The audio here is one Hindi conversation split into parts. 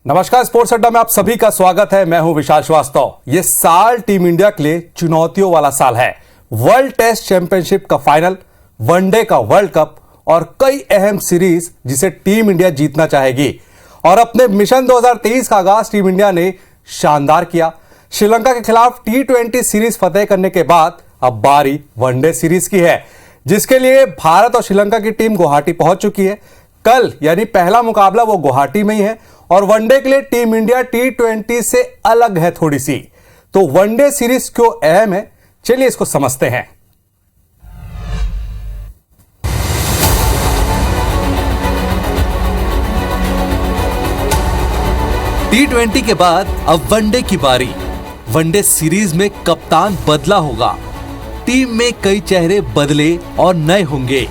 नमस्कार, स्पोर्ट्स अड्डा में आप सभी का स्वागत है। मैं हूं विशाल श्रीवास्तव। ये साल टीम इंडिया के लिए चुनौतियों वाला साल है। वर्ल्ड टेस्ट चैंपियनशिप का फाइनल, वनडे का वर्ल्ड कप और कई अहम सीरीज जिसे टीम इंडिया जीतना चाहेगी। और अपने मिशन 2023 का आगाज टीम इंडिया ने शानदार किया। श्रीलंका के खिलाफ T20 सीरीज फतेह करने के बाद अब बारी वनडे सीरीज की है, जिसके लिए भारत और श्रीलंका की टीम गुवाहाटी पहुंच चुकी है। कल यानी पहला मुकाबला वो गुवाहाटी में ही है और वनडे के लिए टीम इंडिया T20 से अलग है थोड़ी सी। तो वनडे सीरीज क्यों अहम है, चलिए इसको समझते हैं। T20 के बाद अब वनडे की बारी। वनडे सीरीज में कप्तान बदला होगा, टीम में कई चेहरे बदले और नए होंगे,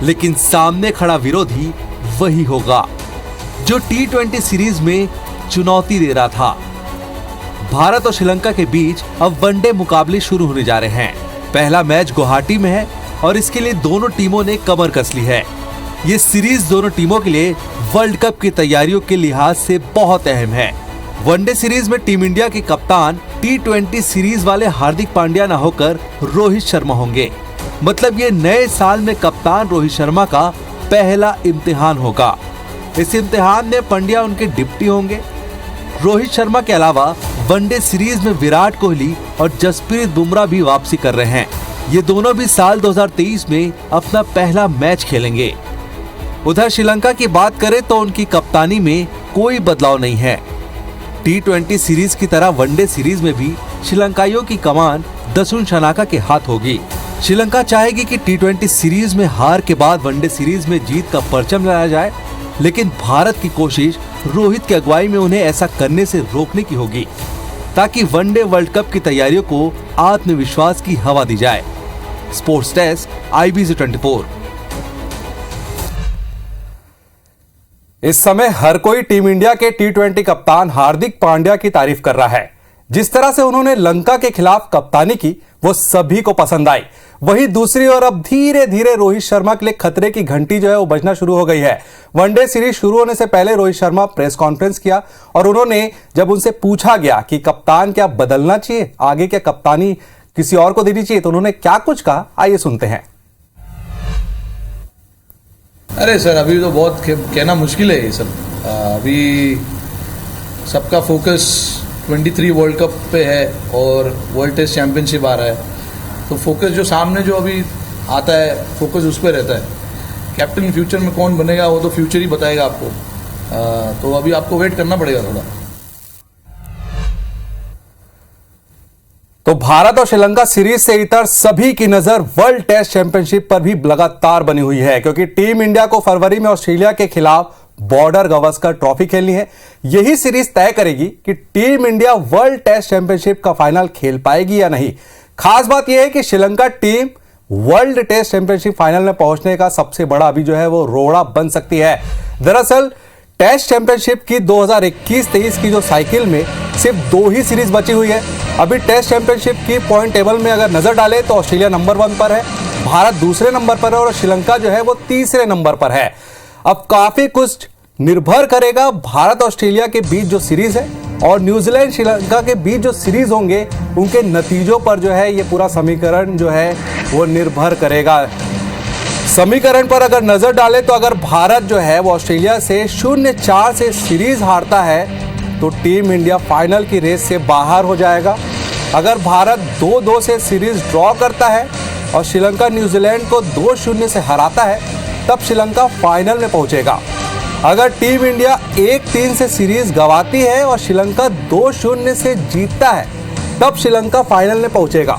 लेकिन सामने खड़ा विरोधी वही होगा जो T20 सीरीज में चुनौती दे रहा था। भारत और श्रीलंका के बीच अब वनडे मुकाबले शुरू होने जा रहे हैं। पहला मैच गुवाहाटी में है और इसके लिए दोनों टीमों ने कमर कस ली है। ये सीरीज दोनों टीमों के लिए वर्ल्ड कप की तैयारियों के लिहाज से बहुत अहम है। वनडे सीरीज में टीम इंडिया के कप्तान T20 सीरीज वाले हार्दिक पांड्या न होकर रोहित शर्मा होंगे। मतलब ये नए साल में कप्तान रोहित शर्मा का पहला इम्तिहान होगा। इस इम्तिहान में पंड्या उनके डिप्टी होंगे। रोहित शर्मा के अलावा वनडे सीरीज में विराट कोहली और जसप्रीत बुमराह भी वापसी कर रहे हैं। ये दोनों भी साल 2023 में अपना पहला मैच खेलेंगे। उधर श्रीलंका की बात करें तो उनकी कप्तानी में कोई बदलाव नहीं है। T20 सीरीज की तरह वनडे सीरीज में भी श्रीलंकाइयों की कमान दसुन शनाका के हाथ होगी। श्रीलंका चाहेगी कि T20 सीरीज में हार के बाद वनडे सीरीज में जीत का परचम लहराया जाए, लेकिन भारत की कोशिश रोहित की अगुवाई में उन्हें ऐसा करने से रोकने की होगी, ताकि वनडे वर्ल्ड कप की तैयारियों को आत्मविश्वास की हवा दी जाए। Sports desk, IBC 24। इस समय हर कोई टीम इंडिया के T20 कप्तान हार्दिक पांड्या की तारीफ कर रहा है। जिस तरह से उन्होंने लंका के खिलाफ कप्तानी की वो सभी को पसंद आई। वहीं दूसरी ओर अब धीरे धीरे रोहित शर्मा के लिए खतरे की घंटी जो है वो बजना शुरू हो गई है। वनडे सीरीज शुरू होने से पहले रोहित शर्मा प्रेस कॉन्फ्रेंस किया और उन्होंने जब उनसे पूछा गया कि कप्तान क्या बदलना चाहिए, आगे क्या कप्तानी किसी और को देनी चाहिए, तो उन्होंने क्या कुछ कहा, आइए सुनते हैं। अरे सर, अभी तो बहुत कहना मुश्किल है ये सब। अभी सबका फोकस 23 वर्ल्ड कप पे है और वर्ल्ड टेस्ट चैंपियनशिप आ रहा है, तो फोकस जो सामने जो अभी आता है फोकस उस पर रहता है। कैप्टन फ्यूचर में कौन बनेगा वो तो फ्यूचर ही बताएगा आपको। तो अभी आपको वेट करना पड़ेगा थोड़ा। तो भारत और श्रीलंका सीरीज से इतर सभी की नजर वर्ल्ड टेस्ट चैंपियनशिप पर भी लगातार बनी हुई है, क्योंकि टीम इंडिया को फरवरी में ऑस्ट्रेलिया के खिलाफ बॉर्डर गावस्कर ट्रॉफी खेलनी है। यही सीरीज तय करेगी कि team India world test championship का फाइनल खेल पाएगी या नहीं। खास बात यह है कि Sri Lanka team world test championship final में पहुंचने का सबसे बड़ा अभी जो है वो रोड़ा बन सकती है। दरअसल टेस्ट चैंपियनशिप की 2021-23 की जो साइकिल में सिर्फ 2 ही सीरीज बची हुई है। अभी टेस्ट चैंपियनशिप की पॉइंट टेबल में अगर नजर डालें तो ऑस्ट्रेलिया नंबर 1 पर है, भारत दूसरे नंबर पर है और श्रीलंका जो है वो तीसरे नंबर पर है। अब काफी कुछ निर्भर करेगा भारत ऑस्ट्रेलिया के बीच जो सीरीज है और न्यूजीलैंड श्रीलंका के बीच जो सीरीज होंगे उनके नतीजों पर जो है ये पूरा समीकरण जो है वो निर्भर करेगा। समीकरण पर अगर नजर डालें तो अगर भारत जो है वो ऑस्ट्रेलिया से 0-4 से सीरीज हारता है तो टीम इंडिया फाइनल की रेस से बाहर हो जाएगा। अगर भारत 2-2 से सीरीज ड्रॉ करता है और श्रीलंका न्यूजीलैंड को 2-0 से हराता है तब श्रीलंका फाइनल में पहुंचेगा। अगर टीम इंडिया 1-3 से सीरीज गंवाती है और श्रीलंका 2-0 से जीतता है तब श्रीलंका फाइनल में पहुंचेगा।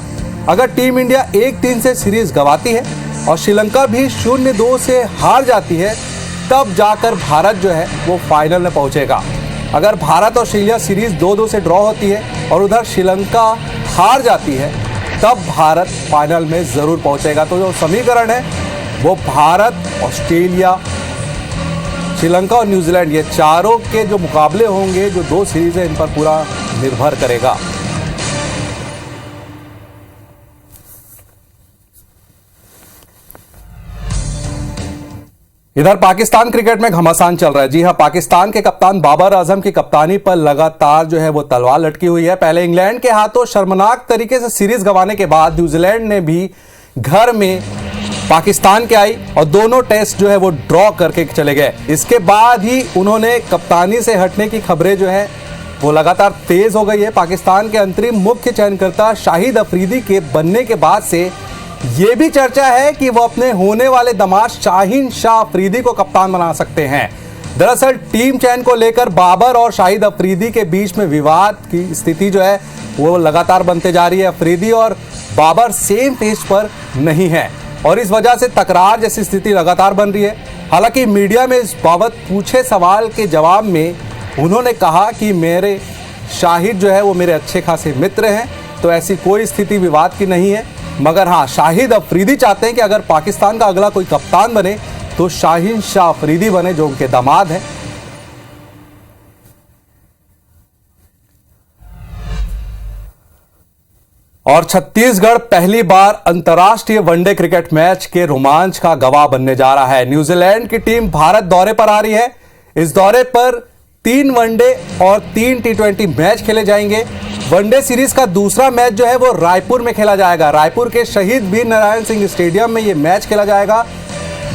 अगर टीम इंडिया 1-3 से सीरीज गंवाती है और श्रीलंका भी 0-2 से हार जाती है तब जाकर भारत जो है वो फाइनल में पहुंचेगा। अगर भारत और ऑस्ट्रेलिया सीरीज 2-2 से ड्रॉ होती है और उधर श्रीलंका हार जाती है तब भारत फाइनल में जरूर पहुंचेगा। तो जो समीकरण है वो भारत, ऑस्ट्रेलिया, श्रीलंका और न्यूजीलैंड ये चारों के जो मुकाबले होंगे, जो 2 सीरीज है, इन पर पूरा निर्भर करेगा। इधर पाकिस्तान क्रिकेट में घमासान चल रहा है। जी हां, पाकिस्तान के कप्तान बाबर आजम की कप्तानी पर लगातार जो है वो तलवार लटकी हुई है। पहले इंग्लैंड के हाथों शर्मनाक तरीके से सीरीज गंवाने के बाद न्यूजीलैंड ने भी घर में पाकिस्तान के आई और दोनों टेस्ट जो है वो ड्रॉ करके चले गए। इसके बाद ही उन्होंने कप्तानी से हटने की खबरें जो है वो लगातार तेज हो गई है। पाकिस्तान के अंतरिम मुख्य चयनकर्ता शाहिद अफरीदी के बनने के बाद से ये भी चर्चा है कि वो अपने होने वाले दामाद शाहीन शाह अफरीदी को कप्तान बना सकते हैं। दरअसल टीम चयन को लेकर बाबर और शाहिद अफरीदी के बीच में विवाद की स्थिति जो है वो लगातार बनते जा रही है। अफरीदी और बाबर सेम पेज पर नहीं है और इस वजह से तकरार जैसी स्थिति लगातार बन रही है। हालांकि मीडिया में इस बाबत पूछे सवाल के जवाब में उन्होंने कहा कि मेरे शाहिद जो है वो मेरे अच्छे खासे मित्र हैं, तो ऐसी कोई स्थिति विवाद की नहीं है। मगर हाँ, शाहिद अफरीदी चाहते हैं कि अगर पाकिस्तान का अगला कोई कप्तान बने तो शाहीन शाह अफरीदी बने, जो उनके दामाद हैं। और छत्तीसगढ़ पहली बार अंतर्राष्ट्रीय वनडे क्रिकेट मैच के रोमांच का गवाह बनने जा रहा है। न्यूजीलैंड की टीम भारत दौरे पर आ रही है। इस दौरे पर 3 वनडे और 3 T20 मैच खेले जाएंगे। वनडे सीरीज का दूसरा मैच जो है वो रायपुर में खेला जाएगा। रायपुर के शहीद वीर नारायण सिंह स्टेडियम में ये मैच खेला जाएगा।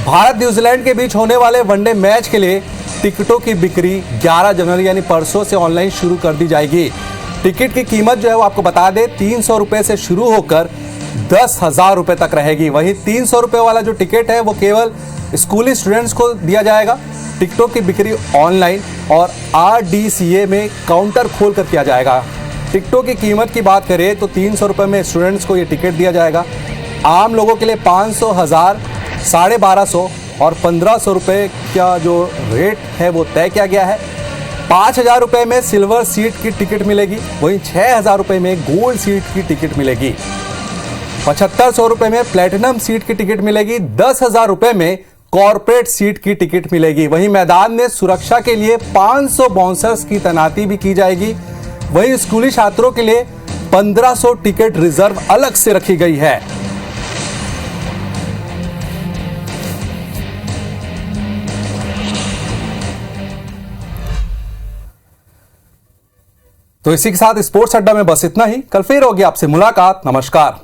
भारत न्यूजीलैंड के बीच होने वाले वनडे मैच के लिए टिकटों की बिक्री 11 जनवरी यानी परसों से ऑनलाइन शुरू कर दी जाएगी। टिकट की कीमत जो है वो आपको बता दें 300 रुपए से शुरू होकर 10,000 रुपए तक रहेगी। वहीं 300 रुपए वाला जो टिकट है वो केवल स्कूली स्टूडेंट्स को दिया जाएगा। टिकटों की बिक्री ऑनलाइन और RDCA में काउंटर खोलकर किया जाएगा। टिकटों की कीमत की बात करें तो 300 रुपए में स्टूडेंट्स को ये टिकट दिया जाएगा। आम लोगों के लिए 500, 1000, 1250 और 1500 रुपए का जो रेट है वो तय किया गया है। 5,000 रुपए में सिल्वर सीट की टिकट मिलेगी, वहीं 6,000 रुपए में गोल्ड सीट की टिकट मिलेगी। 7,500 रुपए में प्लेटिनम सीट की टिकट मिलेगी। 10,000 रुपए में कॉर्पोरेट सीट की टिकट मिलेगी। वहीं मैदान में सुरक्षा के लिए 500 बाउंसर्स की तैनाती भी की जाएगी। वहीं स्कूली छात्रों के लिए 1500 टिकट रिजर्व अलग से रखी गई है। तो इसी के साथ स्पोर्ट्स अड्डा में बस इतना ही। कल फिर होगी आपसे मुलाकात। नमस्कार।